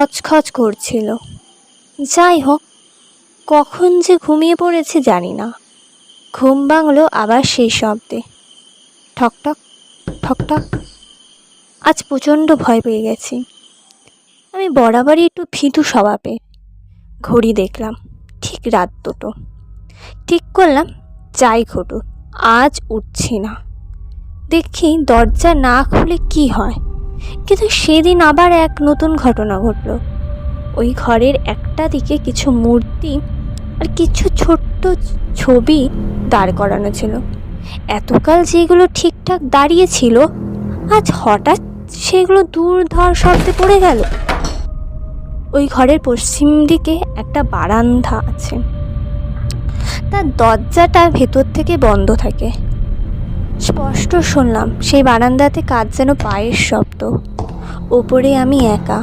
খচখচ করছিল। যাই হোক, কখন যে ঘুমিয়ে পড়েছে জানি না। ঘুম ভাঙল আবার সেই শব্দে, ঠকঠক ঠকঠক। আজ প্রচণ্ড ভয় পেয়ে গেছি। আমি বরাবরই একটু ভীতু স্বভাবের। ঘড়ি দেখলাম, ঠিক রাত 2টো। ঠিক করলাম যাই ঘটুক আজ উঠছি না। দেখি দরজা না খুলে কি হয়, কিন্তু সেদিন আবার এক নতুন ঘটনা ঘটল। ওই ঘরের একটা দিকে কিছু মূর্তি আর কিছু ছোট্ট ছবি দাঁড় করানো ছিল। এতকাল যেগুলো ঠিকঠাক দাঁড়িয়ে ছিল, আজ হঠাৎ সেগুলো দূর ধার শব্দে পড়ে গেল। ওই ঘরের পশ্চিম দিকে একটা বারান্দা আছে, তার দরজাটা ভেতর থেকে বন্ধ থাকে। স্পষ্ট শুনলাম সেই বারান্দাতে কার যেন পায়ের শব্দ। ওপরে আমি একা,